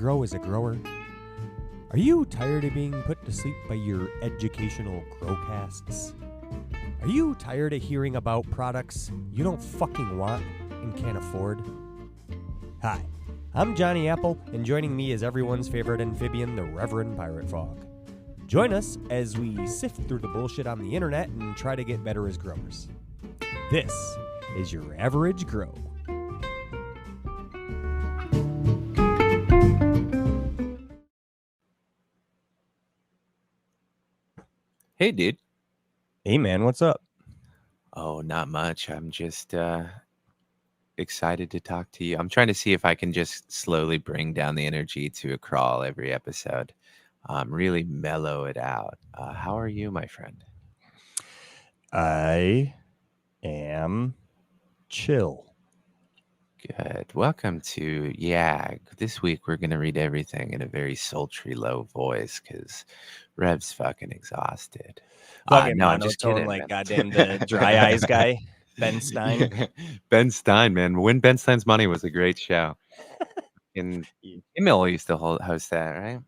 grow as a grower? Are you tired of being put to sleep by your educational growcasts? Are you tired of hearing about products you don't fucking want and can't afford? Hi, I'm Johnny Apple, and joining me is everyone's favorite amphibian, the Reverend Pirate Fog. Join us as we sift through the bullshit on the internet and try to get better as growers. This is your average grow. Hey, dude. Hey, man, what's up? Oh, not much. I'm just excited to talk to you. I'm trying to see if I can just slowly bring down the energy to a crawl every episode. Really mellow it out. How are you, my friend? I am chill. Good. Welcome to YAG. This week we're going to read everything in a very sultry, low voice because Rev's fucking exhausted. Fucking No, I'm just monotone kidding, like man. goddamn the dry eyes guy, Ben Stein. Ben Stein, man. When Ben Stein's Money was a great show. And Emil used to host that, right?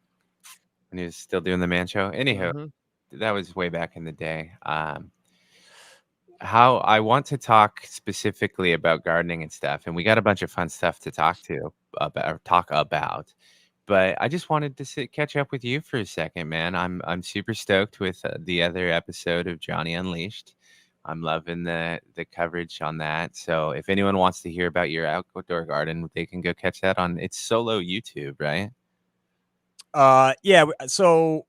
When he was still doing the Man Show. Anywho, that was way back in the day. How I want to talk specifically about gardening and stuff, and we got a bunch of fun stuff to talk about. But I just wanted to catch up with you for a second, man. I'm super stoked with the other episode of Johnny Unleashed. I'm loving the coverage on that. So if anyone wants to hear about your outdoor garden, they can go catch that on its solo YouTube, right? Yeah. So,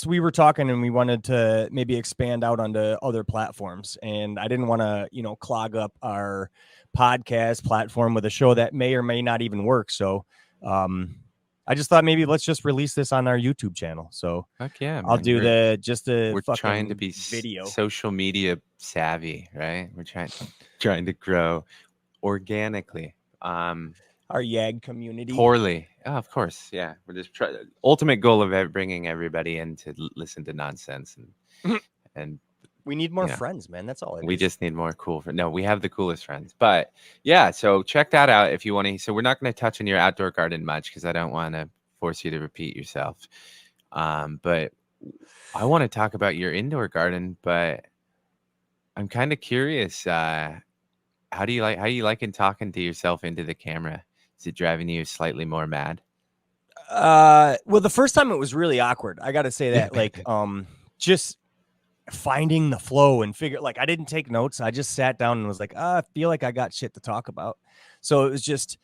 we were talking and we wanted to maybe expand out onto other platforms, and I didn't want to, clog up our podcast platform with a show that may or may not even work. So, I just thought maybe let's just release this on our YouTube channel. So, Heck yeah, I'll man. do We're fucking trying to be video. social media savvy, right? We're trying to grow organically. Our YAG community. Poorly. Oh, of course. Yeah. We're just ultimate goal of bringing everybody in to listen to nonsense and we need more friends, man. That's all. We just need more cool friends. No, we have the coolest friends. But yeah, so check that out if you want to. So we're not going to touch on your outdoor garden much because I don't want to force you to repeat yourself. But I want to talk about your indoor garden, but I'm kind of curious. How do you like talking to yourself into the camera? Is it driving you slightly more mad? Well, the first time it was really awkward. I got to say that, like, just finding the flow and I didn't take notes. I just sat down and was like, I feel like I got shit to talk about. So it was just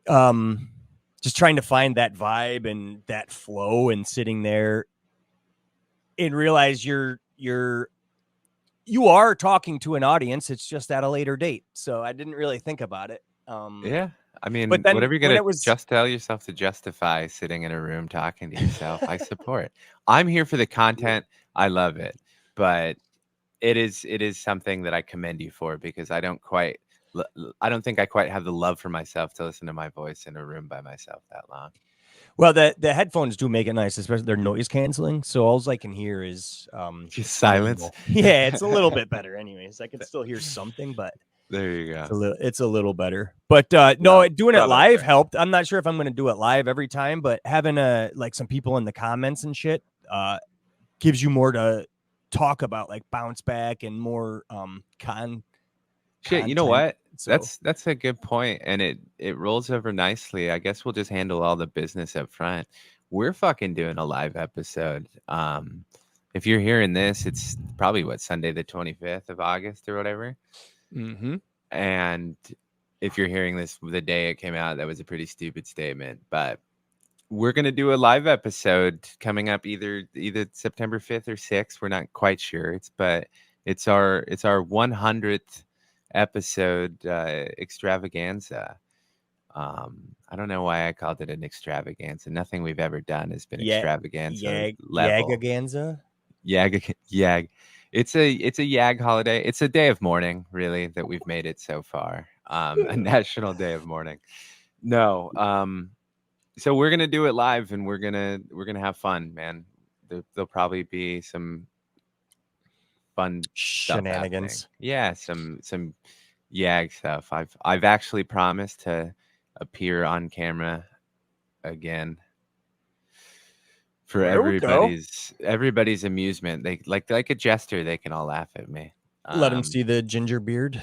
trying to find that vibe and that flow and sitting there and realize you are talking to an audience. It's just at a later date. So I didn't really think about it. Yeah. I mean, but then whatever you're going to just tell yourself to justify sitting in a room talking to yourself, I support. I'm here for the content. I love it. But it is something that I commend you for because I don't think I quite have the love for myself to listen to my voice in a room by myself that long. Well, the headphones do make it nice, especially they're noise canceling. So all I can hear is just silence. Yeah, it's a little bit better. Anyways, I can still hear something, but there you go. It's a little better. But no, doing it live helped. I'm not sure if I'm going to do it live every time, but having some people in the comments and shit gives you more to talk about, like bounce back and more shit. You know what? So, that's a good point, and it rolls over nicely. I guess we'll just handle all the business up front. We're fucking doing a live episode. If you're hearing this, it's probably Sunday the 25th of August or whatever. Mm-hmm. And if you're hearing this the day it came out, that was a pretty stupid statement. But we're gonna do a live episode coming up either September 5th or 6th. We're not quite sure. But it's our 100th episode extravaganza. I don't know why I called it an extravaganza. Nothing we've ever done has been extravaganza level. Yagaganza? Yag. It's a YAG holiday. It's a day of mourning, really, that we've made it so far. A national day of mourning. No. So we're gonna do it live, and we're gonna have fun, man. There'll probably be some fun shenanigans. Yeah, some YAG stuff. I've actually promised to appear on camera again for There we go. everybody's amusement. They like a jester. They can all laugh at me. Let him see the ginger beard.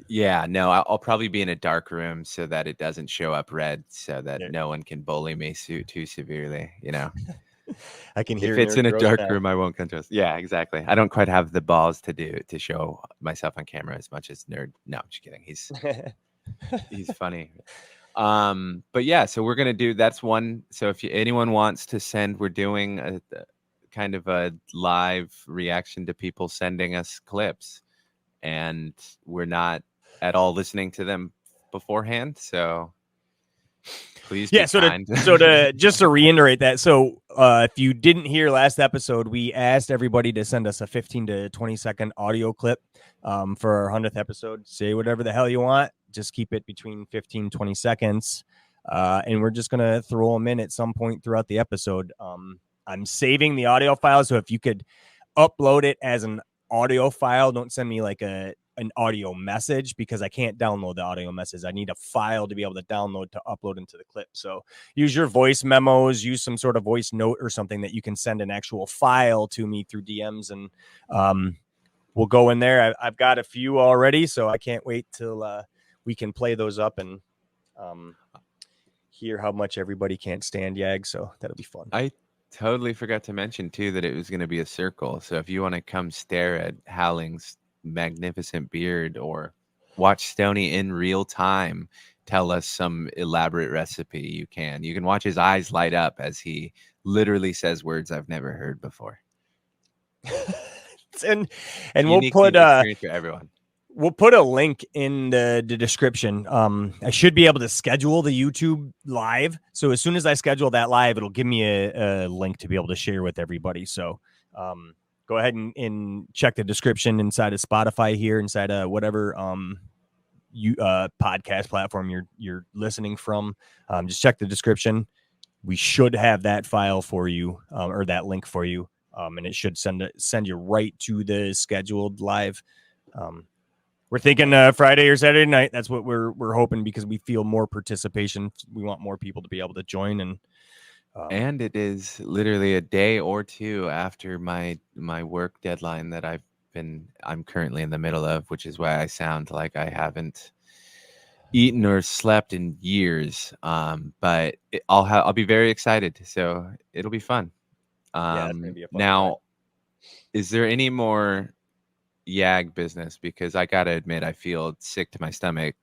Yeah, no, I'll probably be in a dark room so that it doesn't show up red, so that no one can bully me too severely. You know, I can hear if it's Nerd in a Bros dark now. room, I won't contest. Yeah, exactly. I don't quite have the balls to show myself on camera as much as Nerd. No, I'm just kidding. He's funny. But yeah, so we're gonna do that's one. So if anyone wants to send, we're doing a kind of a live reaction to people sending us clips, and we're not at all listening to them beforehand. So please be kind. Just to reiterate that. So if you didn't hear last episode, we asked everybody to send us a 15 to 20-second audio clip for our 100th episode. Say whatever the hell you want. Just keep it between 15, 20 seconds. And we're just going to throw them in at some point throughout the episode. I'm saving the audio file. So if you could upload it as an audio file, don't send me like an audio message, because I can't download the audio message. I need a file to be able to download to upload into the clip. So use your voice memos, use some sort of voice note or something that you can send an actual file to me through DMs, and we'll go in there. I've got a few already, so I can't wait till we can play those up and hear how much everybody can't stand Yag. So that'll be fun. I totally forgot to mention too that it was going to be a circle. So if you want to come stare at Howling's magnificent beard or watch Stony in real time tell us some elaborate recipe, you can watch his eyes light up as he literally says words I've never heard before. and we'll put experience for everyone. We'll put a link in the description. I should be able to schedule the YouTube live. So as soon as I schedule that live, it'll give me a link to be able to share with everybody. So go ahead and check the description inside of Spotify here, inside of whatever podcast platform you're listening from. Just check the description. We should have that file for you, or that link for you, and it should send you right to the scheduled live. We're thinking Friday or Saturday night. That's what we're hoping, because we feel more participation. We want more people to be able to join, and it is literally a day or two after my work deadline that I'm currently in the middle of, which is why I sound like I haven't eaten or slept in years. But I'll be very excited. So it'll be fun. It's gonna be a fun now, time. Is there any more Yag business? Because I gotta admit, I feel sick to my stomach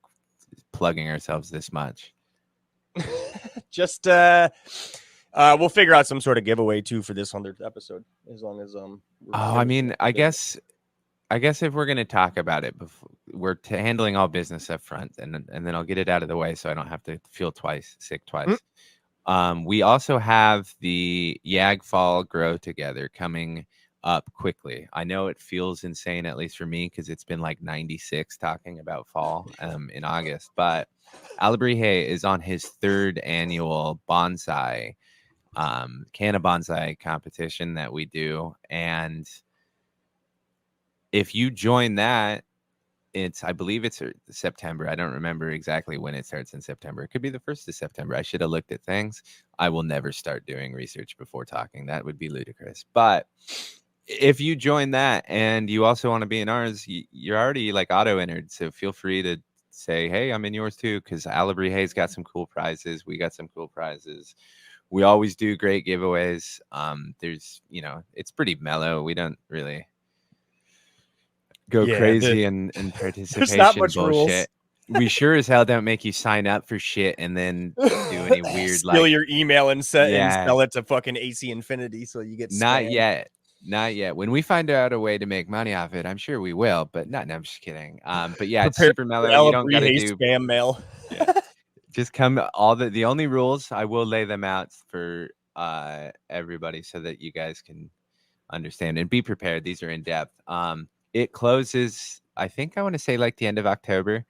plugging ourselves this much. Just we'll figure out some sort of giveaway too for this 100th episode, as long as I guess if we're gonna talk about it, we're handling all business up front, and then I'll get it out of the way so I don't have to feel sick twice. We also have the Yag Fall Grow Together coming up quickly. I know it feels insane, at least for me, because it's been like 96 talking about fall in August. But Alabrije is on his 3rd annual bonsai canna bonsai competition that we do, and if you join that, I believe it's September. I don't remember exactly when it starts in September. It could be the 1st of September. I should have looked at things. I will never start doing research before talking. That would be ludicrous. But if you join that and you also want to be in ours, you're already like auto-entered. So feel free to say, hey, I'm in yours too, because Alabrije's got some cool prizes. We got some cool prizes. We always do great giveaways. There's, it's pretty mellow. We don't really go crazy and participation not much bullshit. We sure as hell don't make you sign up for shit and then do any weird steal your email and sell it to fucking AC Infinity so you get spammed. Not yet. When we find out a way to make money off it, I'm sure we will. But no, I'm just kidding. But yeah, it's super mellow. You don't gotta do spam mail. Yeah. Just come. The only rules, I will lay them out for everybody so that you guys can understand and be prepared. These are in depth. It closes, I think I want to say like the end of October.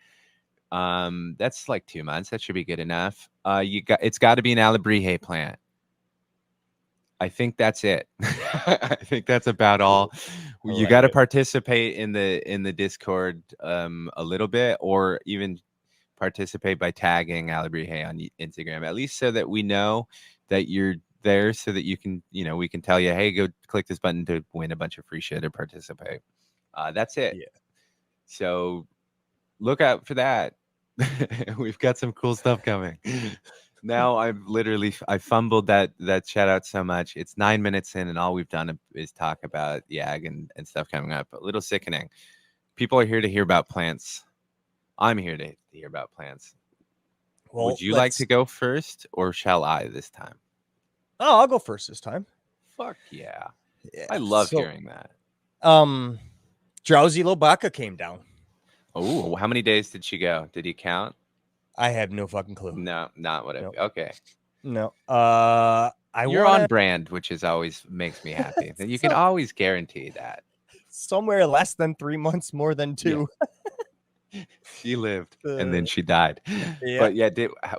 That's like 2 months. That should be good enough. It's got to be an Alabrije plant. I think that's it. I think that's about all. You got to participate in the Discord a little bit, or even participate by tagging Alabrije on Instagram, at least so that we know that you're there, so that you can, we can tell you, hey, go click this button to win a bunch of free shit or participate. That's it. Yeah. So look out for that. We've got some cool stuff coming. Now I fumbled that shout out so much. It's 9 minutes in, and all we've done is talk about YAG and stuff coming up. A little sickening. People are here to hear about plants. I'm here to hear about plants. Well, would you like to go first, or shall I this time? Oh, I'll go first this time. Fuck yeah. I love hearing that. Drowsy Lobaka came down. Oh, how many days did she go? Did you count? I have no fucking clue. No, not what Nope. Okay. No. You're on brand, which is always makes me happy. You can always guarantee that. Somewhere less than 3 months, more than 2. Yeah. She lived and then she died. Yeah. But yeah,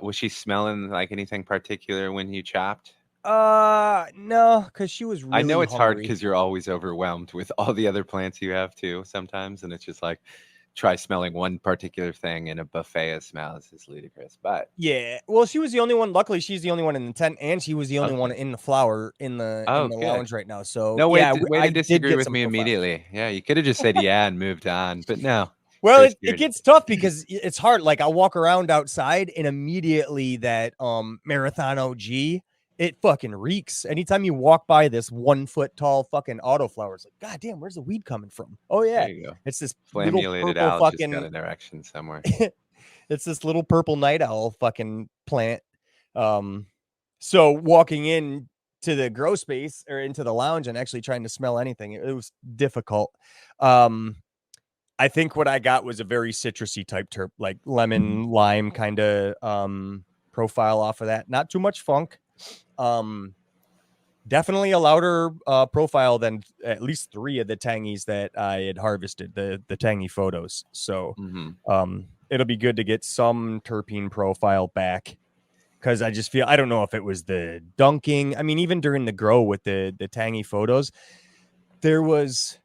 was she smelling like anything particular when you chopped? No, because she was really I know it's hungry. hard because you're always overwhelmed with all the other plants you have too sometimes, and it's just like, try smelling one particular thing in a buffet of smells is ludicrous. But yeah, well, she was the only one. Luckily, she's the only one in the tent, and she was the only one in the flower in the lounge right now. So no, way to disagree with me immediately. Yeah, you could have just said yeah and moved on, but no. Well, it gets tough because it's hard. Like, I'll walk around outside, and immediately that Marathon OG, it fucking reeks. Anytime you walk by this 1 foot tall fucking autoflower, it's like, God damn, where's the weed coming from? Oh yeah, there you go. It's this flammulated little owl fucking just got an erection somewhere. It's this little purple night owl fucking plant. So walking in to the grow space or into the lounge and actually trying to smell anything, it was difficult. I think what I got was a very citrusy type terp, like lemon, lime kind of profile off of that. Not too much funk. Definitely a louder profile than at least 3 of the Tangys that I had harvested, the Tangy photos. So it'll be good to get some terpene profile back, because I just feel, I don't know if it was the dunking. I mean, even during the grow with the Tangy photos, there was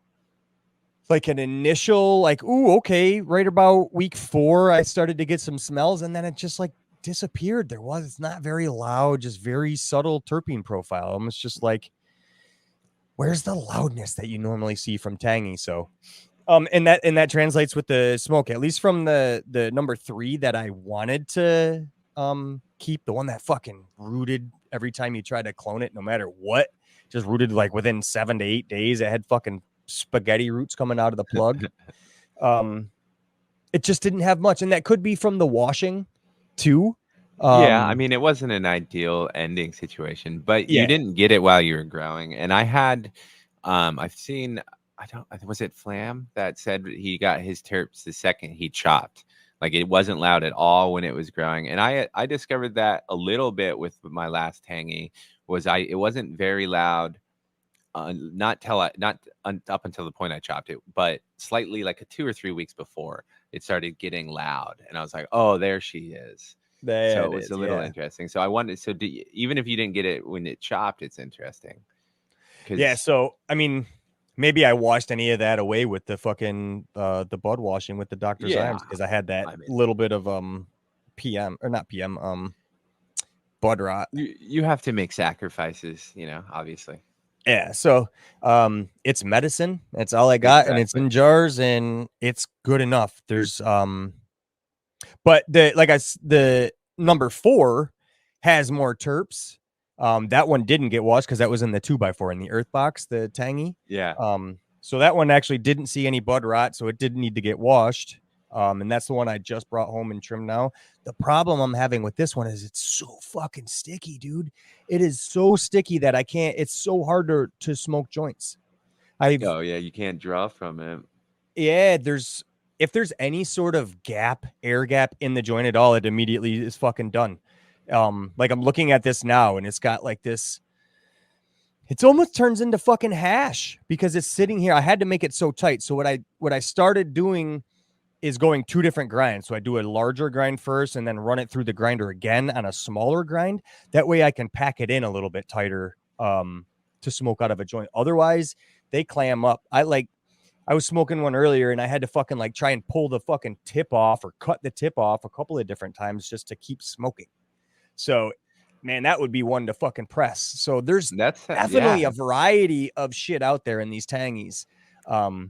like an initial, like, ooh, okay, right about week 4, I started to get some smells, and then it just like disappeared. It's not very loud, just very subtle terpene profile. Almost just like, where's the loudness that you normally see from Tangy? So, and that translates with the smoke, at least from the number 3 that I wanted to keep, the one that fucking rooted every time you try to clone it, no matter what, just rooted like within 7 to 8 days. It had fucking spaghetti roots coming out of the plug. It just didn't have much, and that could be from the washing too. Yeah, I mean, it wasn't an ideal ending situation, but you didn't get it while you were growing. And I had, I've seen, was it Flam that said he got his terps the second he chopped? Like, it wasn't loud at all when it was growing. And I discovered that a little bit with my last Tangy. It wasn't very loud. Not up until the point I chopped it, but slightly like 2 or 3 weeks before it started getting loud, and I was like, "Oh, there she is." So it was a little interesting. So I wanted, even if you didn't get it when it chopped, it's interesting. Yeah. So I mean, maybe I washed any of that away with the fucking the bud washing with the Dr. Zymes, because I had that little bit of PM or not PM bud rot. You have to make sacrifices, obviously. Yeah, so it's medicine. That's all I got, and it's in jars, and it's good enough. There's but the number 4 has more terps. That one didn't get washed because that was in the 2x4 in the earth box, the Tangy. Yeah. So that one actually didn't see any bud rot, so it didn't need to get washed. And that's the one I just brought home and trimmed now. The problem I'm having with this one is it's so fucking sticky, dude. It is so sticky that I can't. It's so hard to smoke joints. You can't draw from it. Yeah, if there's any sort of air gap in the joint at all, it immediately is fucking done. Like, I'm looking at this now, and it's got like this. It almost turns into fucking hash because it's sitting here. I had to make it so tight. So what I started doing is going 2 different grinds. So I do a larger grind first and then run it through the grinder again on a smaller grind. That way I can pack it in a little bit tighter to smoke out of a joint. Otherwise, they clam up. I was smoking one earlier and I had to fucking like try and pull the fucking tip off or cut the tip off a couple of different times just to keep smoking. So, man, that would be one to fucking press. So there's definitely a variety of shit out there in these Tangies.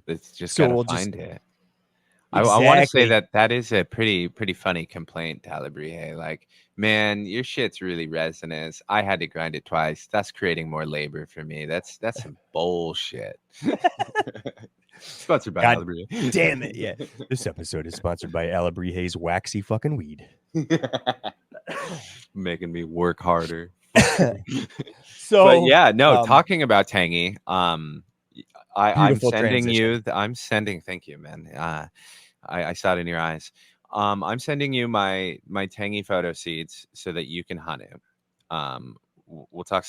It's just so gotta we'll find just it. I want to say that is a pretty funny complaint, Talabrie. Like, man, your shit's really resinous. I had to grind it twice. That's creating more labor for me. That's some bullshit. Sponsored by Alabrie. Damn it. Yeah. This episode is sponsored by Alabrie's waxy fucking weed. Making me work harder. So, but yeah, no, talking about Tangy, I'm sending you, thank you, man. I saw it in your eyes. I'm sending you my Tangy photo seeds so that you can hunt it. We'll talk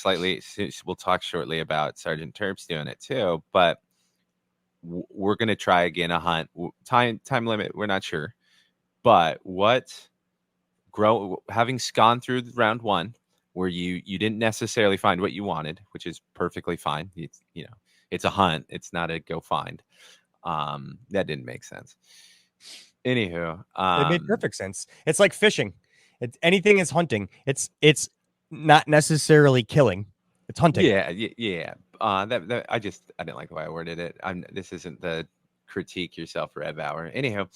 shortly about Sergeant Terps doing it too, but we're going to try again a hunt. Time limit, we're not sure. But having gone through round one where you didn't necessarily find what you wanted, which is perfectly fine. It's a hunt. It's not a go find. That didn't make sense. Anywho, it made perfect sense. It's like fishing. Anything is hunting. It's not necessarily killing. It's hunting. Yeah. I didn't like the way I worded it. This isn't the critique yourself rev hour. Anyhow,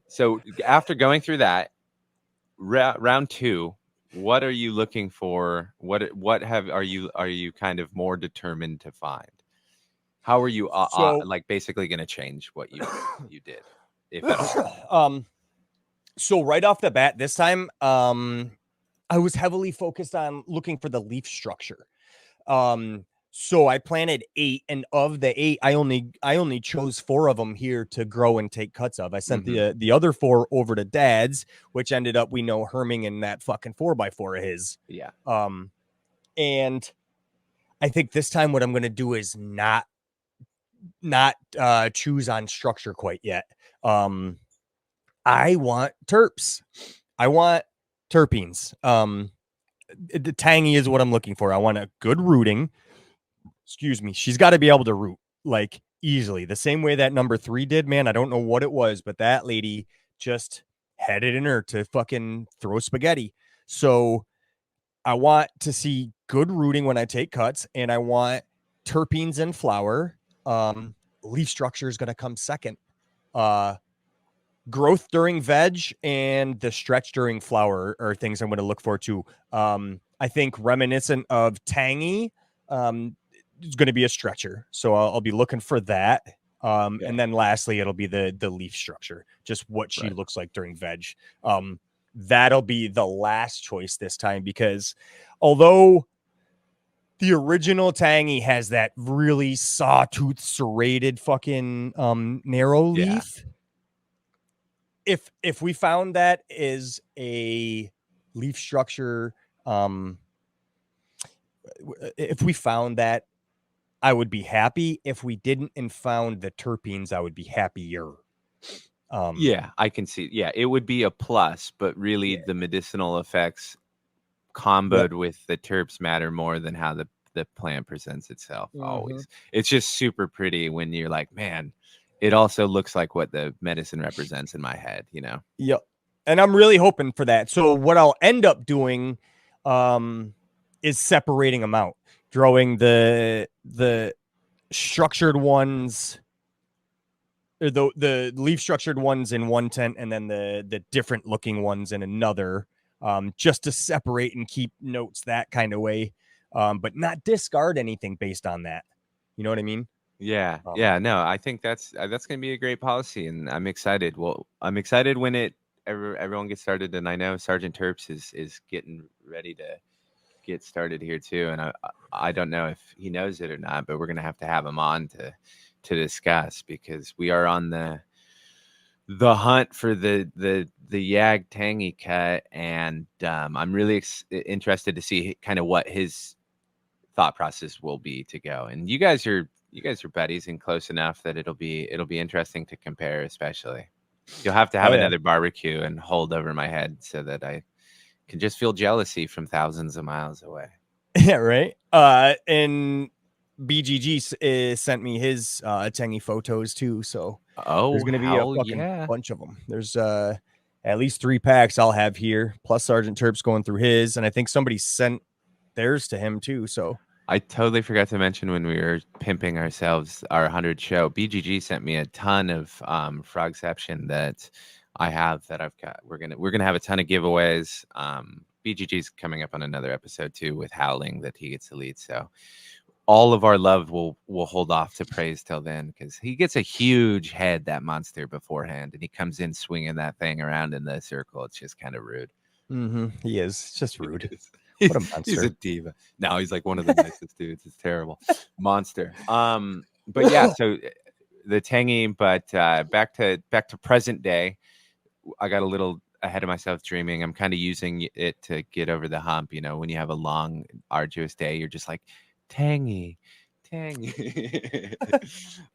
so after going through that round two, what are you looking for? Are you kind of more determined to find? How are you like basically going to change what you did? If at all? So right off the bat, this time, I was heavily focused on looking for the leaf structure. So I planted 8, and of the 8, I only chose 4 of them here to grow and take cuts of. I sent the other 4 over to Dad's, which ended up, we know, herming in that fucking 4x4 of his. Yeah. And I think this time what I'm going to do is not choose on structure quite yet. I want terps. I want terpenes. The tangy is what I'm looking for. I want a good rooting. Excuse me. She's got to be able to root like easily, the same way that number 3 did. Man, I don't know what it was, but that lady just had it in her to fucking throw spaghetti. So I want to see good rooting when I take cuts, and I want terpenes and flower. Leaf structure is going to come second. Growth during veg and the stretch during flower are things I'm going to look for too. I think reminiscent of Tangy is going to be a stretcher, so I'll be looking for that. And then lastly, it'll be the leaf structure, just what she looks like during veg. That'll be the last choice this time, because although the original Tangy has that really sawtooth serrated fucking narrow leaf. If we found that is a leaf structure, if we found that, I would be happy. If we didn't and found the terpenes, I would be happier. I can see. Yeah, it would be a plus, but really the medicinal effects comboed with the terps matter more than how the plant presents itself. Always. It's just super pretty when you're like, man, it also looks like what the medicine represents in my head, Yep. And I'm really hoping for that. So what I'll end up doing is separating them out, growing the structured ones, or the leaf structured ones in one tent, and then the different looking ones in another, just to separate and keep notes that kind of way, but not discard anything based on that. You know what I mean? Yeah. No, I think that's going to be a great policy, and I'm excited. Well, I'm excited when everyone gets started, and I know Sergeant Terps is getting ready to get started here too, and I don't know if he knows it or not, but we're going to have him on to discuss, because we are on the hunt for the Yag Tangy cut, and I'm really interested to see kind of what his thought process will be to go. And you guys are buddies and close enough that it'll be interesting to compare. Especially, you'll have to have another barbecue and hold over my head so that I can just feel jealousy from thousands of miles away. Yeah, right. And BGG sent me his Tangy photos too. So there's Oh, going to be a hell fucking yeah. bunch of them. There's at least 3 packs I'll have here, plus Sergeant Terp's going through his, and I think somebody sent theirs to him too. So I totally forgot to mention when we were pimping ourselves our 100 show, BGG sent me a ton of Frogception that I have that I've got. We're gonna have a ton of giveaways. BGG's coming up on another episode too with Howling that he gets to lead. So all of our love will hold off to praise till then because he gets a huge head, that monster, beforehand, and he comes in swinging that thing around in the circle. It's just kind of rude. he is. It's just rude. he's, What a he's a monster. diva. No, he's like one of the nicest dudes. It's terrible. Monster. But yeah, so the Tangy, but back to present day. I got a little ahead of myself dreaming. I'm kind of using it to get over the hump. You know, when you have a long, arduous day, you're just like, tangy, tangy.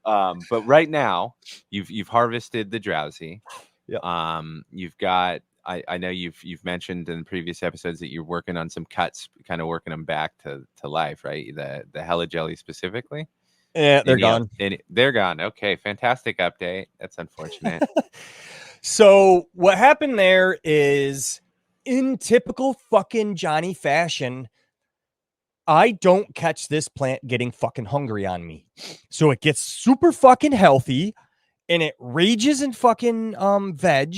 But right now, you've harvested the drowsy. Yep. You've got. I know you've mentioned in previous episodes that you're working on some cuts, kind of working them back to life, right? The Hella Jelly specifically. Yeah, they're gone. They're gone. Okay, fantastic update. That's unfortunate. So what happened there is, in typical fucking Johnny fashion, I don't catch this plant getting fucking hungry on me. So it gets super fucking healthy and it rages in fucking veg.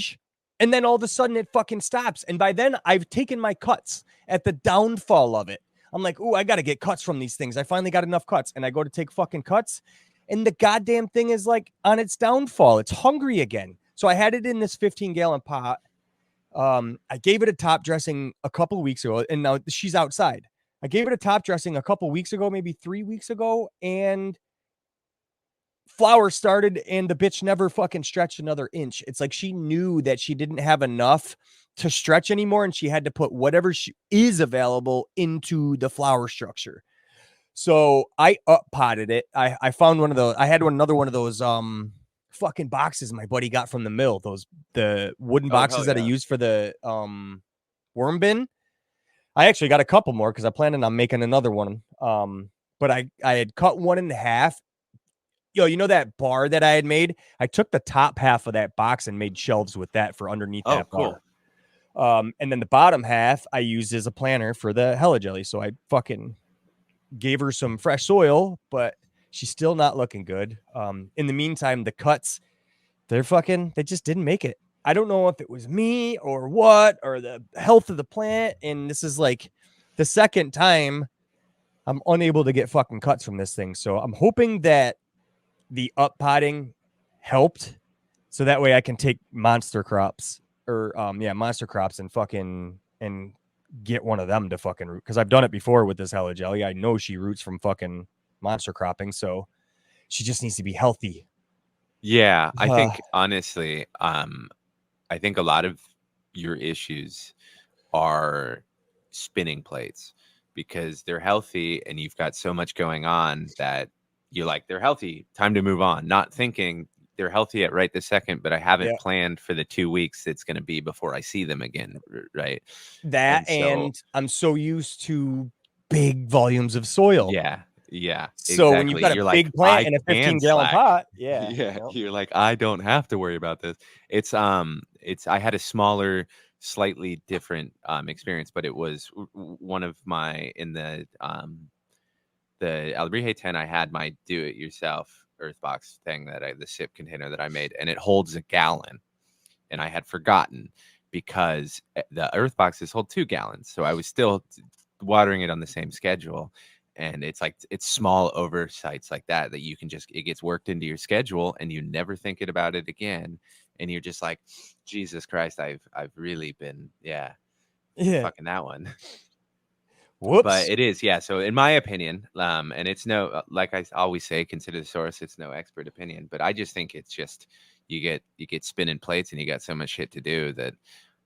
And then all of a sudden it fucking stops. And by then I've taken my cuts at the downfall of it. I'm like, oh, I got to get cuts from these things. I finally got enough cuts. And I go to take fucking cuts. And the goddamn thing is like on its downfall. It's hungry again. So I had it in this 15-gallon pot. I gave it a top dressing a couple of weeks ago. And now she's outside. I gave it a top dressing a couple weeks ago, maybe 3 weeks ago, and flower started and the bitch never fucking stretched another inch. It's like she knew that she didn't have enough to stretch anymore and she had to put whatever is available into the flower structure. So I up potted it. I found one of those. I had another one of those fucking boxes my buddy got from the mill. The wooden boxes that I use for the worm bin. I actually got a couple more because I planned on making another one. But I had cut one in half. Yo, you know that bar that I had made? I took the top half of that box and made shelves with that for underneath that bar. And then the bottom half I used as a planter for the Hella Jelly. So I fucking gave her some fresh soil, but she's still not looking good. In the meantime, the cuts, they just didn't make it. I don't know if it was me or what, or the health of the plant. And this is like the second time I'm unable to get fucking cuts from this thing. So I'm hoping that the up potting helped. So that way I can take monster crops and fucking and get one of them to fucking root. Cause I've done it before with this Hella Jelly. I know she roots from fucking monster cropping. So she just needs to be healthy. Yeah, I think honestly, I think a lot of your issues are spinning plates because they're healthy and you've got so much going on that you're like, they're healthy, time to move on. Not thinking they're healthy at right this second, but I haven't planned for the 2 weeks it's going to be before I see them again, right? And I'm so used to big volumes of soil. Yeah, so exactly. when you've got you're a like, big plant I and a can 15-gallon slack. pot, You're like, I don't have to worry about this. It's I had a smaller, slightly different experience, but it was one of my in the Albrije 10. I had my do-it-yourself earth box thing the sip container that I made, and it holds a gallon, and I had forgotten because the earth boxes hold 2 gallons, so I was still watering it on the same schedule. And it's like, it's small oversights like that you can just, it gets worked into your schedule and you never think about it again. And you're just like, Jesus Christ, I've really been, fucking that one. Whoops. But it is, yeah. So in my opinion, and it's no, like I always say, consider the source. It's no expert opinion, but I just think it's just, you get spinning plates and you got so much shit to do that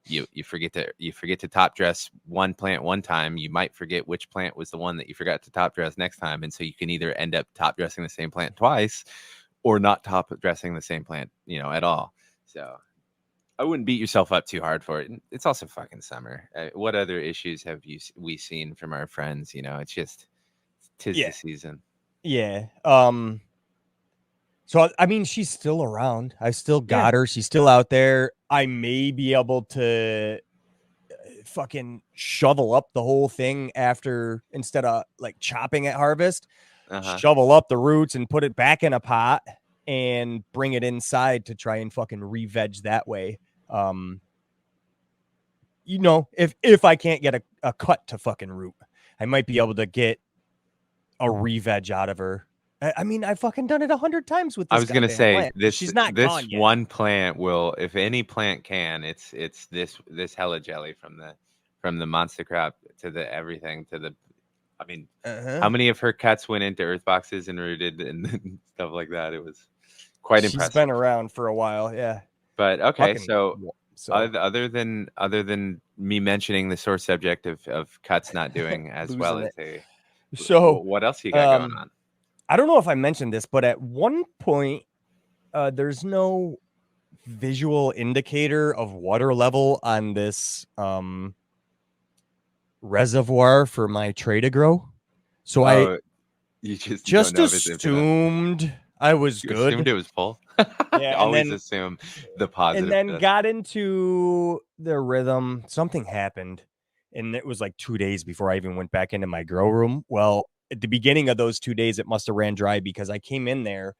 you forget to top dress one plant one time. You might forget which plant was the one that you forgot to top dress next time, and so you can either end up top dressing the same plant twice or not top dressing the same plant at all. So I wouldn't beat yourself up too hard for it. It's also fucking summer. What other issues have we seen from our friends? It's just the season. Yeah. So I mean, she's still around. I still got Yeah. her. She's still out there. I may be able to fucking shovel up the whole thing after, instead of like chopping at harvest, shovel up the roots and put it back in a pot and bring it inside to try and fucking re-veg that way. You know, if I can't get a cut to fucking root, I might be able to get a re-veg out of her. I mean, I've fucking done it 100 times with I this was gonna goddamn say plant. She's not this gone yet. one plant will, if any plant can, it's this hella jelly from the monster crop to the everything to the. I mean, how many of her cuts went into earth boxes and rooted and stuff like that? It was quite She's impressive. been around for a while, yeah. But okay, Fucking, so so other than me mentioning the sore subject of cuts not doing as well losing as it. they, So what else you got going on? I don't know if I mentioned this, but at one point, there's no visual indicator of water level on this reservoir for my tray to grow. So I you just just don't know if it's empty enough? assumed I was You good. assumed it was full. Yeah, Always assume the positive. and then stuff. got into the rhythm. Something happened, and it was like 2 days before I even went back into my grow room. Well, at the beginning of those 2 days, it must have ran dry because I came in there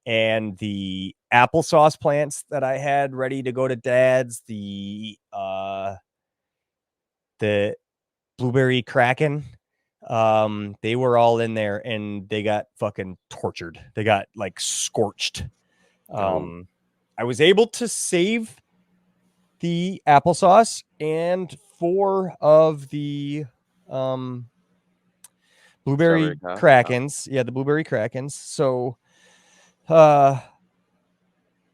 and the applesauce plants that I had ready to go to Dad's, the blueberry kraken, they were all in there and they got fucking tortured. They got like scorched. I was able to save the applesauce and 4 of the blueberry krakens. Yeah, the blueberry krakens. So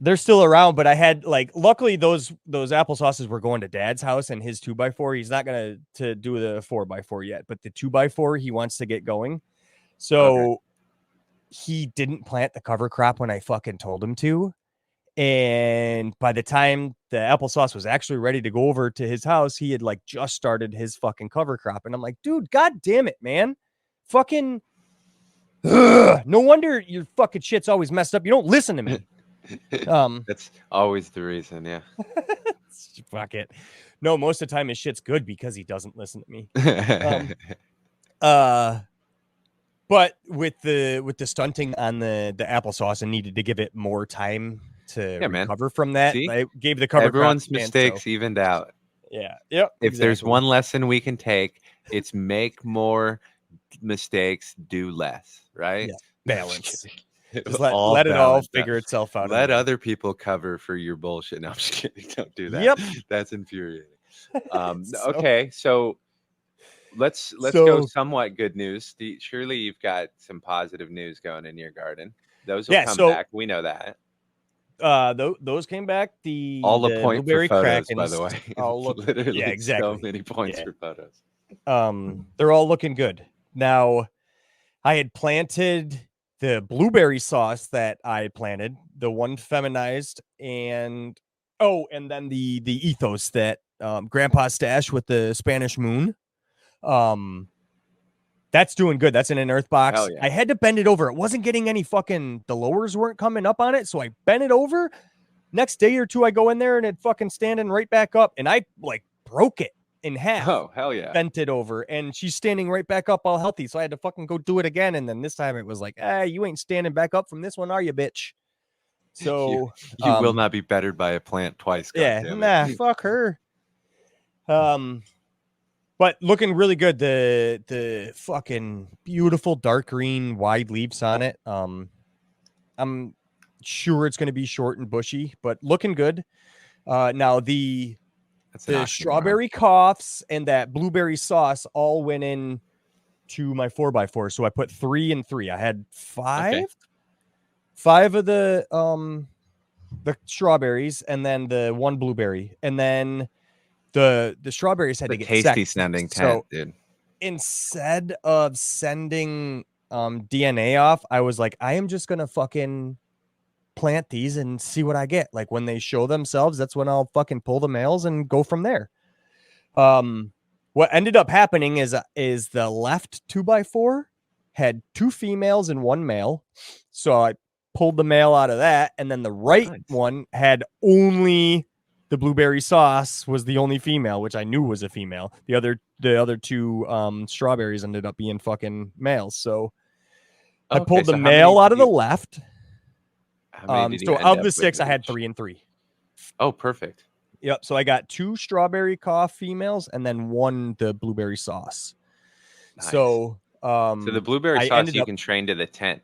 they're still around, but I had like, luckily those applesauces were going to Dad's house and his 2x4. He's not gonna to do the 4x4 yet, but the 2x4 he wants to get going. So he didn't plant the cover crop when I fucking told him to. And by the time the applesauce was actually ready to go over to his house, he had like just started his fucking cover crop. And I'm like, dude, god damn it, man. Fucking no wonder your fucking shit's always messed up. You don't listen to me. That's always the reason, yeah. Fuck it. No, most of the time his shit's good because he doesn't listen to me. But with the stunting on the applesauce and needed to give it more time to recover from that. See? I gave the cover everyone's crop mistakes evened out. Yeah. Yep. If there's one lesson we can take, it's make more mistakes, do less, right? Yeah. Balance. Just let it all figure itself out. Let other people cover for your bullshit. No, I'm just kidding. Don't do that. Yep. That's infuriating. Okay, so let's go somewhat good news. Surely you've got some positive news going in your garden. Those will come back. We know that. Those came back. All the point for photos, by the way. Literally, yeah, exactly. So many points for photos. They're all looking good. Now, I had planted the blueberry sauce that I planted, the one feminized, and then the ethos that Grandpa stashed with the Spanish moon. That's doing good. That's in an earth box. Yeah. I had to bend it over. It wasn't getting any fucking, the lowers weren't coming up on it. So I bent it over. Next day or two, I go in there and it fucking standing right back up. And I like broke it in half. Oh, hell yeah. Bent it over. And she's standing right back up all healthy. So I had to fucking go do it again. And then this time it was like, you ain't standing back up from this one, are you, bitch? So you will not be bettered by a plant twice. Fuck her. But looking really good. The fucking beautiful dark green wide leaves on it. I'm sure it's going to be short and bushy, but looking good. Now the strawberry coughs and that blueberry sauce all went in to my 4x4. So I put 3 and 3. I had 5 of the strawberries and then the one blueberry, and then the strawberries had to get tasty sounding tent, dude. Instead of sending DNA off, I was like, I am just gonna fucking plant these and see what I get. Like when they show themselves, that's when I'll fucking pull the males and go from there. What ended up happening is the left 2x4 had 2 females and 1 male. So I pulled the male out of that, and then the right one had only the blueberry sauce was the only female, which I knew was a female. The other 2 strawberries ended up being fucking males. So I pulled the male out of the left. How many did you So end of up the 6, with I had each? 3 and 3. Oh, perfect. Yep. So I got 2 strawberry cough females and then 1 the blueberry sauce. Nice. So so the blueberry I sauce ended you up can train to the tent.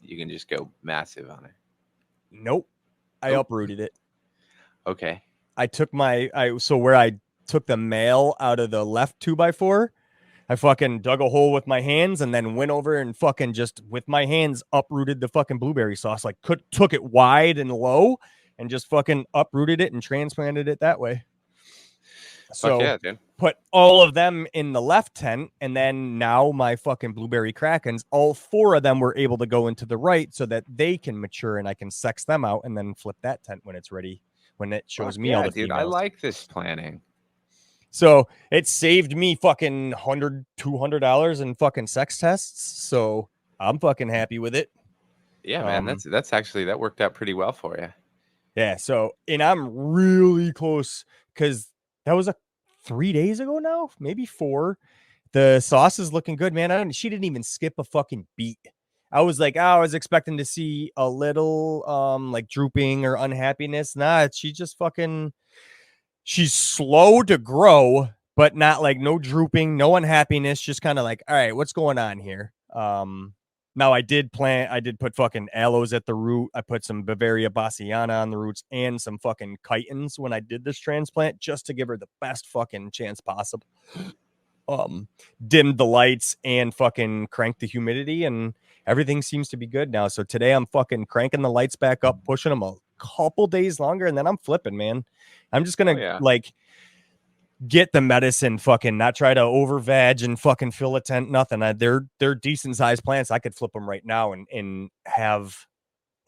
You can just go massive on it. Nope. I uprooted it. Okay. I took where I took the male out of the left 2x4, I fucking dug a hole with my hands and then went over and fucking just with my hands uprooted the fucking blueberry sauce. Like took it wide and low and just fucking uprooted it and transplanted it that way. So Fuck yeah, dude. Put all of them in the left tent, and then now my fucking blueberry krakens, all 4 of them were able to go into the right so that they can mature and I can sex them out and then flip that tent when it's ready, when it shows me all the dude, females. I like this planning. So it saved me fucking $100-$200 in fucking sex tests. So I'm fucking happy with it. Yeah, man, that's actually that worked out pretty well for you. Yeah. So, and I'm really close because that was 3 days ago now, maybe 4. The sauce is looking good, man. She didn't even skip a fucking beat. I was like, I was expecting to see a little like drooping or unhappiness. Nah, she just fucking. She's slow to grow, but not like no drooping, no unhappiness, just kind of like, all right, what's going on here? Now I did put fucking aloes at the root. I put some Bavaria Bassiana on the roots and some fucking chitins when I did this transplant just to give her the best fucking chance possible. Dimmed the lights and fucking cranked the humidity and everything seems to be good now. So today I'm fucking cranking the lights back up, pushing them a couple days longer, and then I'm flipping, man. I'm just gonna like get the medicine, fucking not try to over veg and fucking fill a tent. Nothing. They're decent sized plants. I could flip them right now and have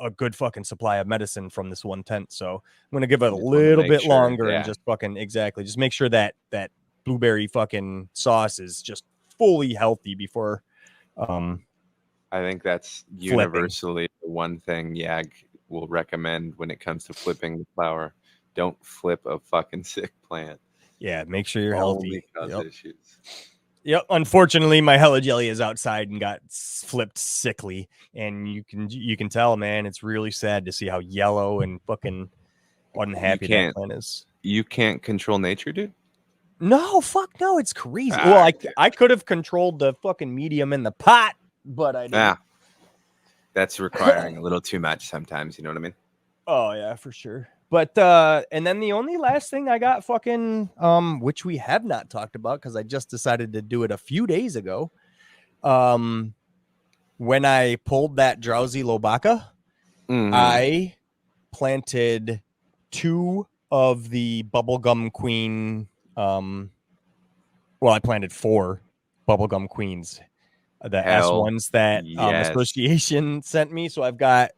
a good fucking supply of medicine from this one tent. So I'm gonna give it a little bit longer and just fucking just make sure that blueberry fucking sauce is just fully healthy before. I think that's universally the one thing Yag will recommend when it comes to flipping the flower. Don't flip a fucking sick plant. Yeah, make sure you're healthy. Issues. Yep. Unfortunately, my Hella Jelly is outside and got flipped sickly, and you can tell, man, it's really sad to see how yellow and fucking unhappy that plant is. You can't control nature, dude. No, fuck no, it's crazy. Well, I could have controlled the fucking medium in the pot, but I didn't. That's requiring a little too much sometimes, you know what I mean? Oh yeah, for sure. But and then the only last thing I got fucking which we have not talked about because I just decided to do it a few days ago. When I pulled that drowsy Lobaka, I planted 2 of the bubblegum queen. Well, I planted 4 bubblegum queens, the S1s that association sent me. So I've got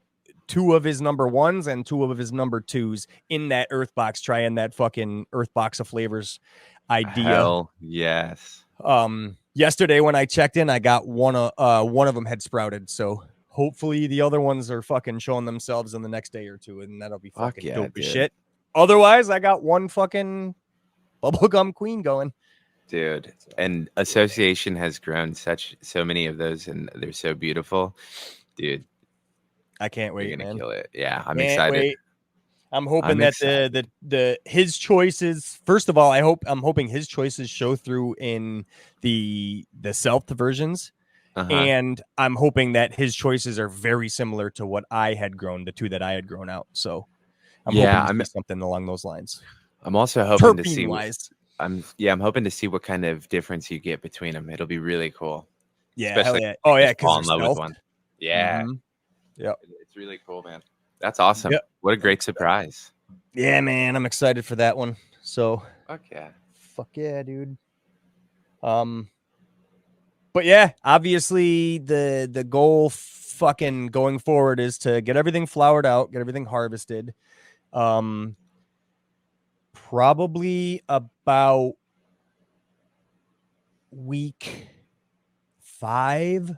2 of his number 1s and 2 of his number 2s in that earth box, trying that fucking earth box of flavors idea. Hell yes. Yesterday when I checked in, I got one of them had sprouted. So hopefully the other ones are fucking showing themselves in the next day or 2, and that'll be fucking dope as shit. Otherwise, I got 1 fucking bubblegum queen going. Dude, and association has grown so many of those, and they're so beautiful, dude. I can't wait. You're gonna man. kill it. Yeah, I'm excited. Wait. I'm hoping that the his choices. First of all, I'm hoping his choices show through in the self versions, and I'm hoping that his choices are very similar to what I had grown, the 2 that I had grown out. So I'm hoping to see something along those lines. I'm also hoping to see. I'm hoping to see what kind of difference you get between them. It'll be really cool. Yeah. Especially because fall in love with one. Yeah. Mm-hmm. Yep. It's really cool, man. That's awesome. Yep. What a great surprise. Yeah, man. I'm excited for that one. So fuck yeah, dude. But yeah, obviously the goal fucking going forward is to get everything flowered out, get everything harvested. Probably about week 5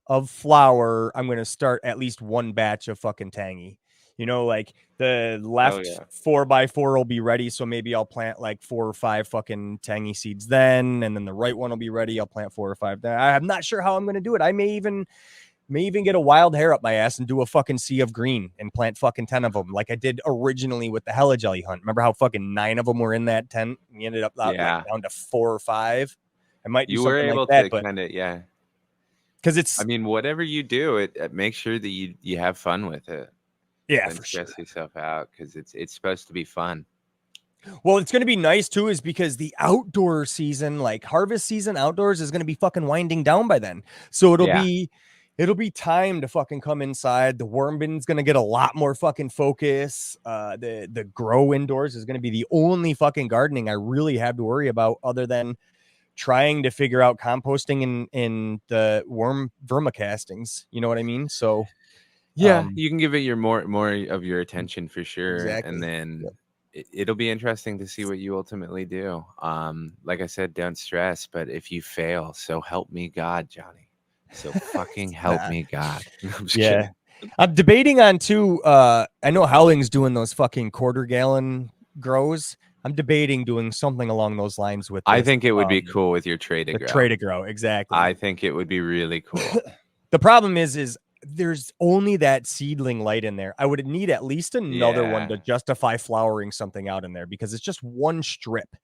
of flower, I'm going to start at least one batch of fucking tangy. You know, like the Oh left yeah. 4x4 will be ready. So maybe I'll plant like 4 or 5 fucking tangy seeds then. And then the right one will be ready. I'll plant 4 or 5 then. I'm not sure how I'm going to do it. I may even get a wild hair up my ass and do a fucking sea of green and plant fucking 10 of them like I did originally with the Hella Jelly hunt. Remember how fucking 9 of them were in that tent? We ended up like Yeah. down to 4 or 5. I might do You were something like able that, to but kind of, yeah. because I it's, mean, whatever you do, it make sure that you have fun with it. yeah, Don't for sure. stress yourself out because it's supposed to be fun. Well, it's going to be nice too, is because the outdoor season, like harvest season outdoors, is going to be fucking winding down by then. So Yeah. it'll be time to fucking come inside. The worm bin's going to get a lot more fucking focus. The grow indoors is going to be the only fucking gardening I really have to worry about, other than trying to figure out composting in the vermicastings. You know what I mean? So, Yeah, you can give it your more of your attention for sure, and exactly. then Yep. it'll be interesting to see what you ultimately do. Like I said, don't stress, but if you fail, so help me God, Johnny. So fucking help Nah. me God. I'm just Yeah. kidding. I'm debating on too. I know Howling's doing those fucking quarter gallon grows. I'm debating doing something along those lines with I this. think it would be cool with your tray to The grow. tray to grow. Exactly. I think it would be really cool. The problem is there's only that seedling light in there. I would need at least another one to Yeah. justify flowering something out in there, because it's just one strip.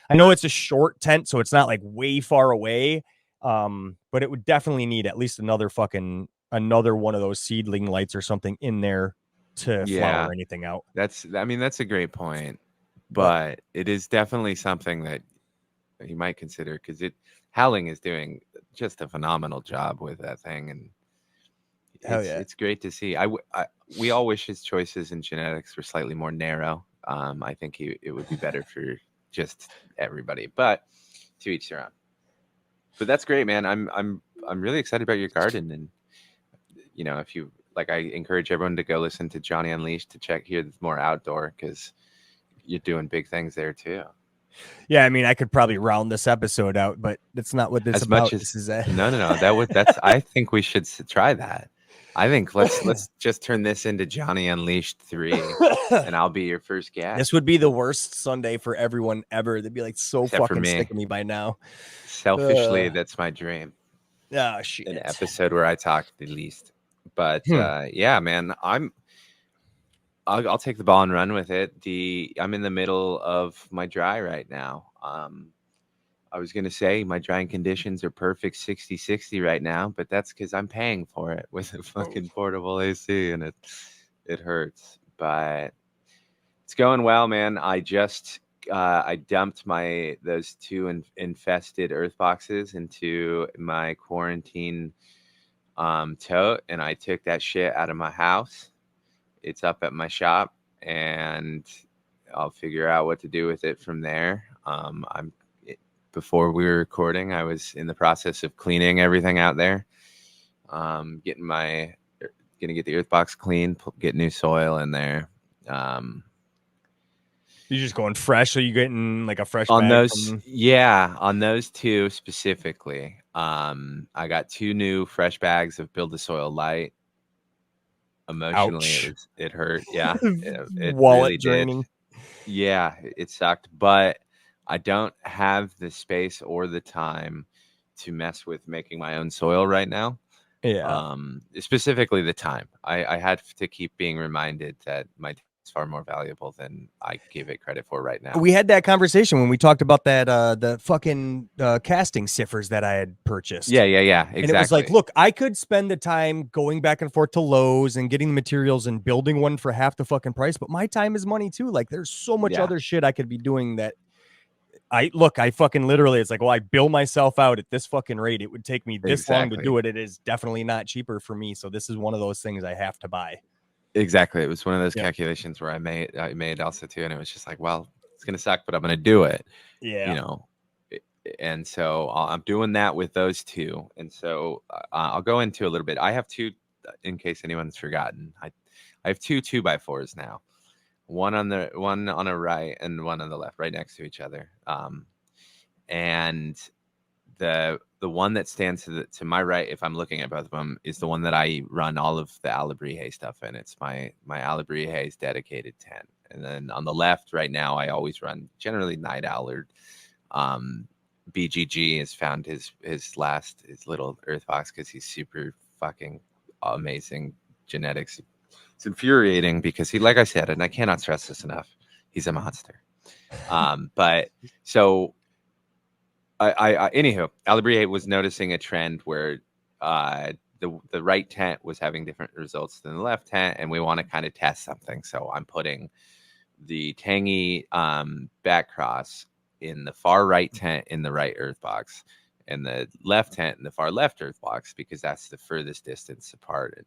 I know it's a short tent, so it's not like way far away. But it would definitely need at least another one of those seedling lights or something in there to Yeah. flower anything out. I mean, that's a great point, But but it is definitely something that you might consider because Howling is doing just a phenomenal job with that thing, and hell yeah. it's great to see. We all wish his choices in genetics were slightly more narrow. I think it would be better for just everybody, but to each their own. But that's great, man. I'm really excited about your garden, and if you like, I encourage everyone to go listen to Johnny Unleashed to hear more outdoor because you're doing big things there too. Yeah, I mean, I could probably round this episode out, but that's not what this As much about. as This is a no, that's I think we should try that. I think let's just turn this into Johnny Unleashed 3, and I'll be your first guest. This would be the worst Sunday for everyone ever. They'd be like so Except for fucking sick me. of me by now. Selfishly, that's my dream. Oh shit. An episode where I talk the least. But Hmm. yeah, man, I'll take the ball and run with it. I'm in the middle of my dry right now. I was gonna say my drying conditions are perfect 60-60 right now, but that's because I'm paying for it with a fucking portable AC, and it hurts. But it's going well, man. I dumped those 2 infested earth boxes into my quarantine tote, and I took that shit out of my house. It's up at my shop, and I'll figure out what to do with it from there. Before we were recording, I was in the process of cleaning everything out there, gonna get the earth box clean, get new soil in there. You're just going fresh, so you getting like a fresh On bag those, from yeah, on those 2 specifically, I got 2 new fresh bags of Build the Soil Light. Emotionally, ouch. it hurt. Yeah, it Wallet really did. draining. Yeah, it sucked, but I don't have the space or the time to mess with making my own soil right now. Yeah. Specifically the time. I had to keep being reminded that my time is far more valuable than I give it credit for right now. We had that conversation when we talked about that the fucking casting siffers that I had purchased. Yeah, And it was like, exactly. look, I could spend the time going back and forth to Lowe's and getting the materials and building one for half the fucking price, but my time is money too. Like there's so much Yeah. other shit I could be doing that I fucking literally, it's like, well, I bill myself out at this fucking rate. It would take me this long to Exactly. do it. It is definitely not cheaper for me. So this is one of those things I have to buy. Exactly. It was one of those Yep. calculations where I made also too, and it was just like, well, it's gonna suck, but I'm gonna do it. Yeah. And so I'm doing that with those 2, and so I'll go into a little bit. I have 2, in case anyone's forgotten. I have 2 2x4s now, one on a right and one on the left, right next to each other. And the the one that stands to my right, if I'm looking at both of them, is the one that I run all of the Alabrije stuff in. It's my Alabrije's dedicated tent. And then on the left right now, I always run generally Night Owl or BGG has found his little earth box because he's super fucking amazing genetics. It's infuriating because he, like I said, and I cannot stress this enough, he's a monster. But so I anywho, Alabrije was noticing a trend where the right tent was having different results than the left tent, and we want to kind of test something. So I'm putting the Tangy back cross in the far right tent in the right earth box, and the left tent in the far left earth box, because that's the furthest distance apart.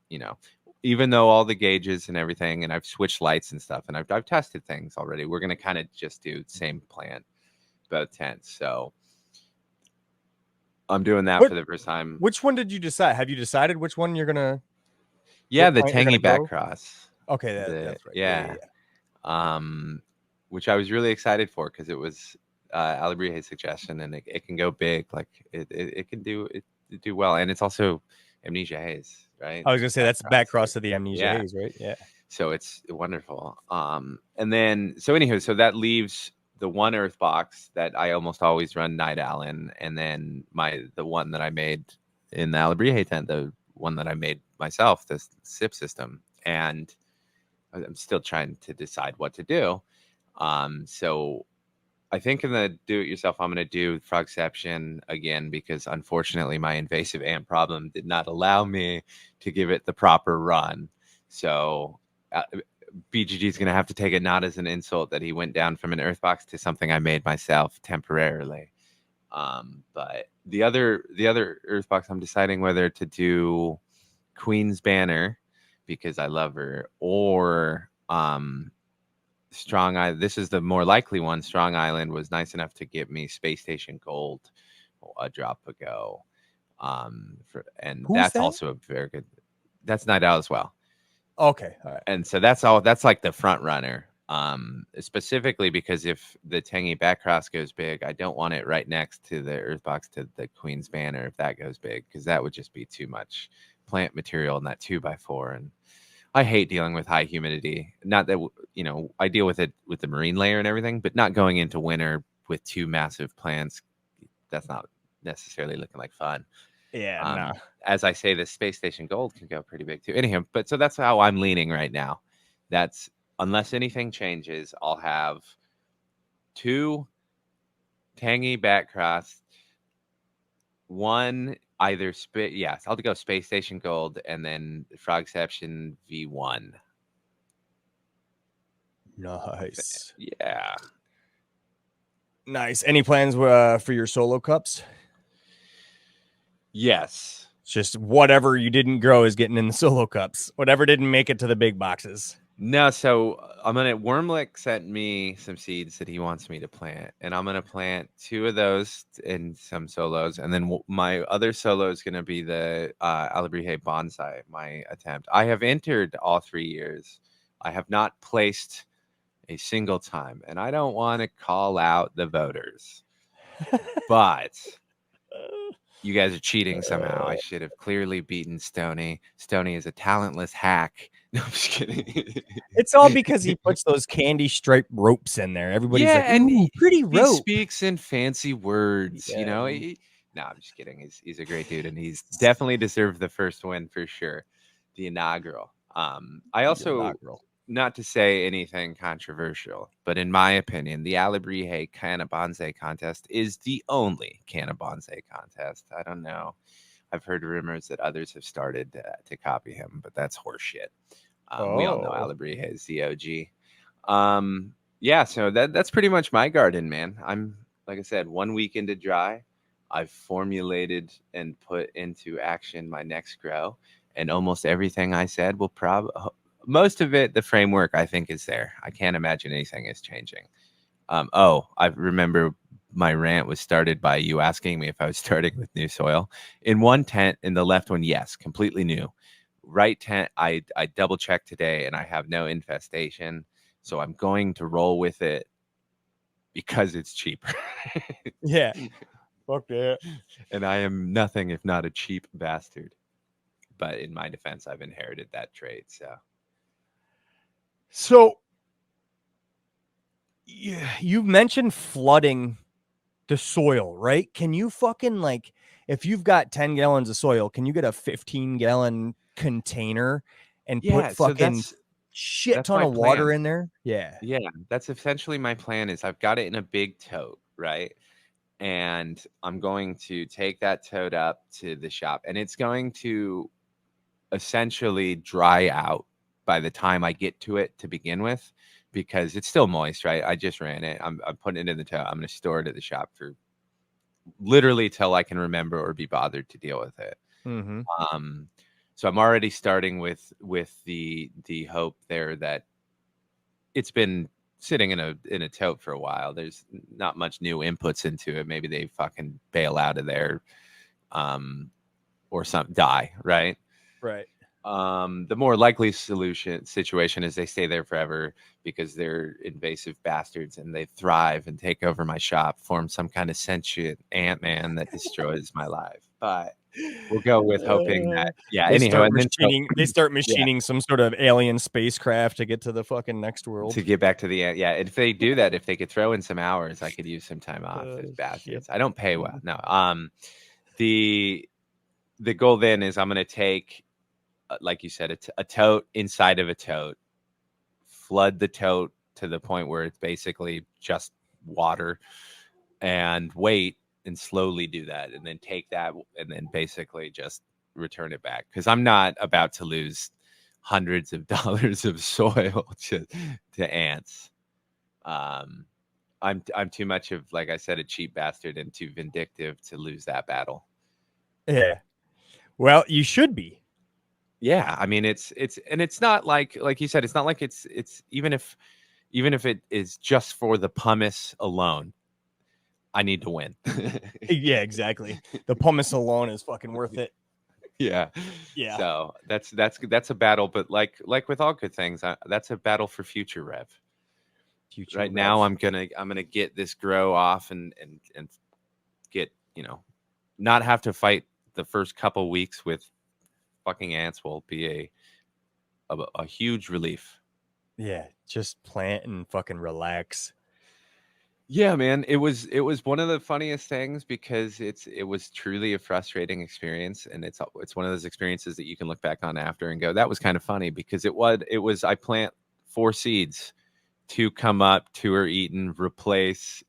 Even though all the gauges and everything, and I've switched lights and stuff, and I've tested things already, we're going to kind of just do same plant, both tents. So I'm doing that for the first time. Which one did you decide? Have you decided which one you're gonna? Yeah, the Tangy back cross. Okay, that's right. Yeah. Which I was really excited for because it was Alabrije's suggestion, and it can go big. Like it can do well, and it's also Amnesia Haze, right? I was gonna say that's back cross to the Amnesia Haze, right? Yeah. So it's wonderful. And then so that leaves the one earth box that I almost always run Night Owl in, and then the one that I made in the Alabrije tent, the one that I made myself, this SIP system, and I'm still trying to decide what to do. So I think in the do-it-yourself, I'm going to do Frogception again because unfortunately my invasive ant problem did not allow me to give it the proper run. So BGG is going to have to take it not as an insult that he went down from an earth box to something I made myself temporarily. But the other earth box, I'm deciding whether to do Queen's Banner because I love her, or Strong Island. This is the more likely one. Strong Island was nice enough to give me Space Station Gold a drop ago. That's also a very good. That's Night Owl as well. Okay, all right. And so that's like the front runner. Specifically because if the Tangy backcross goes big, I don't want it right next to the earth box to the Queen's Banner if that goes big, because that would just be too much plant material in that 2x4. And I hate dealing with high humidity. Not that, I deal with it with the marine layer and everything, but not going into winter with two massive plants. That's not necessarily looking like fun. Yeah, no. As I say, the Space Station Gold can go pretty big too. Anyhow, but so that's how I'm leaning right now. That's, unless anything changes, I'll have 2 Tangy backcross, one either I'll go Space Station Gold, and then Frogception V1. Nice. Yeah. Nice. Any plans for your solo cups? Yes. It's just whatever you didn't grow is getting in the solo cups. Whatever didn't make it to the big boxes. No, so Wormlick sent me some seeds that he wants me to plant, and I'm gonna plant 2 of those in some solos, and then my other solo is gonna be the Alabrije bonsai. My attempt. I have entered all 3 years. I have not placed a single time, and I don't want to call out the voters, but you guys are cheating somehow. I should have clearly beaten Stoney. Stoney is a talentless hack. No, I'm just kidding. It's all because he puts those candy striped ropes in there. Everybody's like, and pretty rope. He speaks in fancy words, no, I'm just kidding. He's a great dude, and he's definitely deserved the first win for sure. The inaugural. I also, not to say anything controversial, but in my opinion, the Alabrije Canna Bonsai contest is the only Canna Bonsai contest. I don't know. I've heard rumors that others have started to copy him, but that's horseshit. We all know Alabrije is the OG. Yeah, so that's pretty much my garden, man. I'm, like I said, 1 week into dry. I've formulated and put into action my next grow, and almost everything I said will most of it, the framework I think is there. I can't imagine anything is changing. I remember my rant was started by you asking me if I was starting with new soil. In one tent, in the left one, yes, completely new. Right tent, I double checked today, and I have no infestation. So I'm going to roll with it because it's cheaper. Yeah. Fuck that. And I am nothing if not a cheap bastard. But in my defense, I've inherited that trait. So you mentioned flooding the soil, right? Can you fucking like, if you've got 10 gallons of soil, can you get a 15-gallon container and put yeah, so fucking shit that's ton my of water plan. in there? Yeah. Yeah, that's essentially my plan is I've got it in a big tote, right? And I'm going to take that tote up to the shop and it's going to essentially dry out by the time I get to it to begin with because it's still moist, right? I just ran it. I'm putting it in the tote. I'm going to store it at the shop for literally till I can remember or be bothered to deal with it. Mm-hmm. Um, so I'm already starting with the hope there that it's been sitting in a tote for a while. There's not much new inputs into it. Maybe they fucking bail out of there, or some die, right? Right. The more likely situation is they stay there forever because they're invasive bastards and they thrive and take over my shop, form some kind of sentient ant-man that destroys my life. But we'll go with hoping that, yeah. They Anyhow, start and then so, machining. They start yeah, machining some sort of alien spacecraft to get to the fucking next to world. get back to the ant, yeah. If they do that, if they could throw in some hours, I could use some time off. Those Shit. bastards. I don't pay well. No. The the goal then is I'm going to take, like you said, a tote inside of a tote, flood the tote to the point where it's basically just water, and wait and slowly do that, and then take that and then basically just return it back because I'm not about to lose hundreds of dollars of soil to ants. Um, I'm too much of, like I said, a cheap bastard and too vindictive to lose that battle. Yeah. Well, you should be. Yeah, I mean and it's not like you said, it's not like it's even if it is just for the pumice alone, I need to win. Yeah, exactly. The pumice alone is fucking worth it. Yeah. Yeah. So that's a battle, but like with all good things, that's a battle for future rev. Future Right rev. now, I'm gonna get this grow off and get, not have to fight the first couple weeks with fucking ants will be a huge relief. Yeah, just plant and fucking relax. Yeah, man, it was one of the funniest things because it was truly a frustrating experience, and it's one of those experiences that you can look back on after and go, that was kind of funny because it was I plant 4 seeds, 2 come up, 2 are eaten, replace,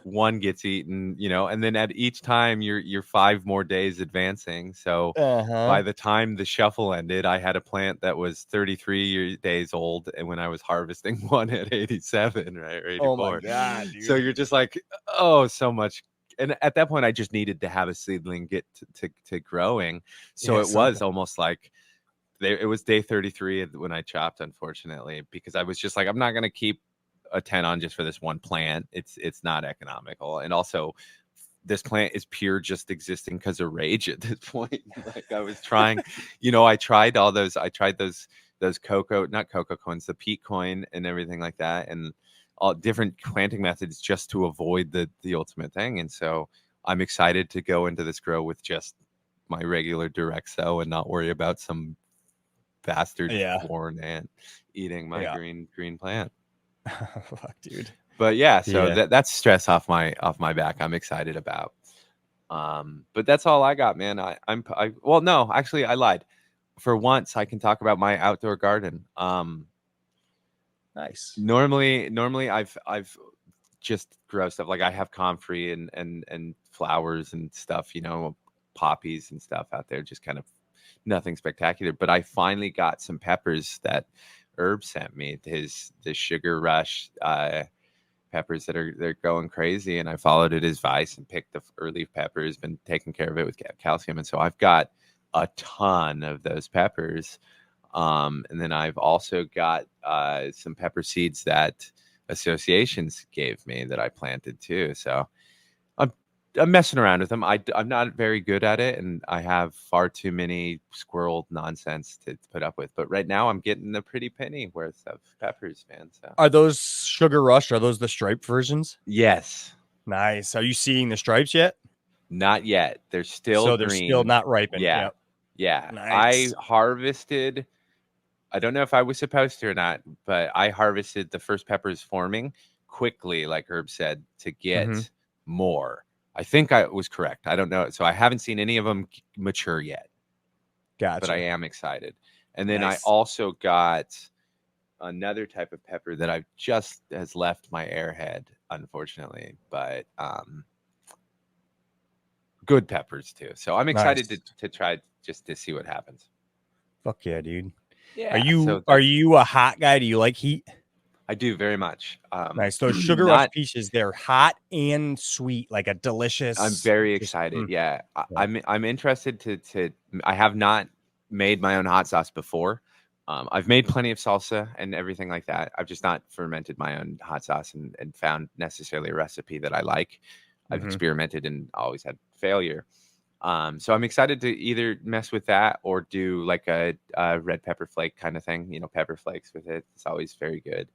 1 gets eaten, and then at each time you're 5 more days advancing. So Uh-huh. by the time the shuffle ended, I had a plant that was days old, and when I was harvesting one at 87, right, or Oh my 84. god, So dude. you're just like, oh, so much. And at that point, I just needed to have a seedling get to growing. So Yeah, it was something. almost like it was day 33 when I chopped, unfortunately, because I was just like, I'm not going to keep a 10 on just for this one plant. It's not economical. And also, this plant is pure just existing because of rage at this point. Like I was trying, I tried those cocoa, not cocoa coins, the peat coin and everything like that, and all different planting methods just to avoid the ultimate thing. And so I'm excited to go into this grow with just my regular direct sow and not worry about some bastard Yeah. foreign ant eating my Yeah. green plant. Fuck, dude. But yeah, so Yeah. that's stress off my back. I'm excited about. But that's all I got, man. Well, no, actually, I lied. For once, I can talk about my outdoor garden. Nice. Normally, I've just grow stuff like I have comfrey and flowers and stuff, poppies and stuff out there, just kind of nothing spectacular. But I finally got some peppers that Herb sent me. The Sugar Rush peppers they're going crazy, and I followed his advice and picked the early peppers. Been taking care of it with calcium, and so I've got a ton of those peppers. And then I've also got some pepper seeds that associations gave me that I planted too. So I'm messing around with them. I'm not very good at it, and I have far too many squirrel nonsense to put up with. But right now, I'm getting a pretty penny worth of peppers, man. So Are those Sugar Rush? Are those the striped versions? yes, Nice. Are you seeing the stripes yet? Not yet. They're still So they're green. still not ripened. Yeah. Yep. Yeah. Nice. I harvested, I don't know if I was supposed to or not, but I harvested the first peppers forming quickly, like Herb said, to get more. I think I was correct. I don't know. So I haven't seen any of them mature yet, Gotcha. but I am excited. And then Nice. I also got another type of pepper that I've just has left my airhead, unfortunately, but good peppers too. So I'm excited Nice. to try just to see what happens. Fuck yeah, dude. Yeah. Are you a hot guy? Do you like heat? I do very much. Nice. Those Sugar Rush peaches, they're hot and sweet, like a delicious. I'm very excited. Yeah. I'm interested to I have not made my own hot sauce before. I've made plenty of salsa and everything like that. I've just not fermented my own hot sauce and found necessarily a recipe that I like. I've experimented and always had failure. So I'm excited to either mess with that or do like a red pepper flake kind of thing, pepper flakes with it. It's always very good.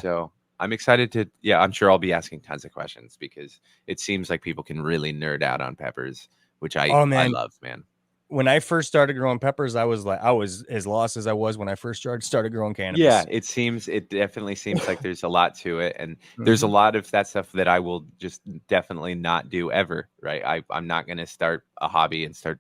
So I'm excited to, I'm sure I'll be asking tons of questions because it seems like people can really nerd out on peppers, which I love, man. When I first started growing peppers, I was as lost as I was when I first started growing cannabis. Yeah, it definitely seems like there's a lot to it. And there's a lot of that stuff that I will just definitely not do ever, right? I'm not going to start a hobby and start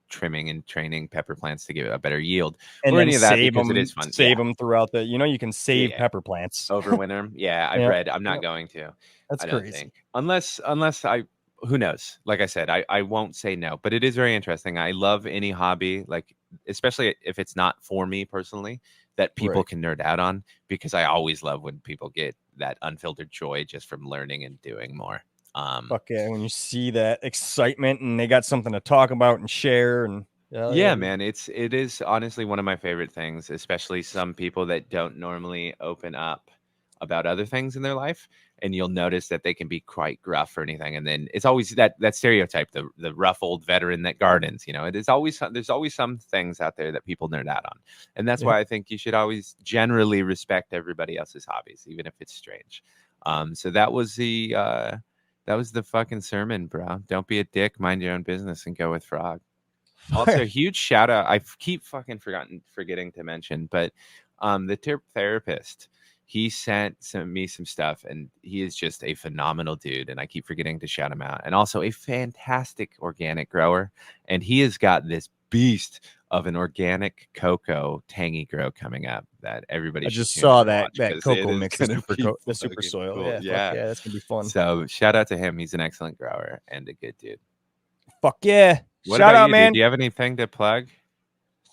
trimming and training pepper plants to get a better yield and or any of that because it is fun. Save them throughout the, you can save pepper plants. Overwinter them. Yeah, I've read. I'm not going to. That's I don't crazy. think. Unless I, who knows? Like I said, I won't say no, but it is very interesting. I love any hobby, like especially if it's not for me personally, that people can nerd out on, because I always love when people get that unfiltered joy just from learning and doing more. Fuck yeah, when you see that excitement and they got something to talk about and share and man, it is honestly one of my favorite things, especially some people that don't normally open up about other things in their life, and you'll notice that they can be quite gruff or anything, and then it's always that stereotype, the rough old veteran that gardens. It is always, there's always some things out there that people nerd out on, and that's why I think you should always generally respect everybody else's hobbies, even if it's strange. So that was the fucking sermon, bro. Don't be a dick, mind your own business, and go with Frog. Also, huge shout out. I keep fucking forgetting to mention, but the therapist, he sent me some stuff, and he is just a phenomenal dude, and I keep forgetting to shout him out. And also a fantastic organic grower, and he has got this beast of an organic cocoa tangy grow coming up that everybody I should just saw that because cocoa mix, the the super soil. Cool. Yeah, that's gonna be fun. So shout out to him. He's an excellent grower and a good dude. Fuck yeah. What Shout about out, you, man. dude? Do you have anything to plug?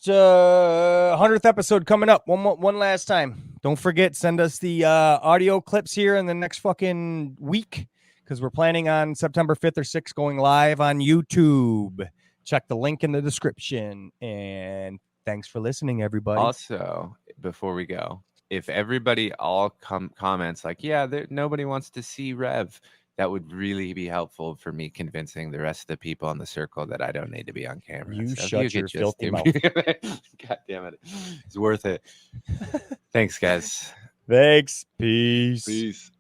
100th episode coming up. One last time. Don't forget, send us the audio clips here in the next fucking week, because we're planning on September 5th or 6th going live on YouTube. Check the link in the description. And thanks for listening, everybody. Also, before we go, if everybody all comments like, nobody wants to see Rev, that would really be helpful for me convincing the rest of the people in the circle that I don't need to be on camera. You shut your filthy mouth. God damn it. It's worth it. Thanks, guys. Thanks. Peace. Peace.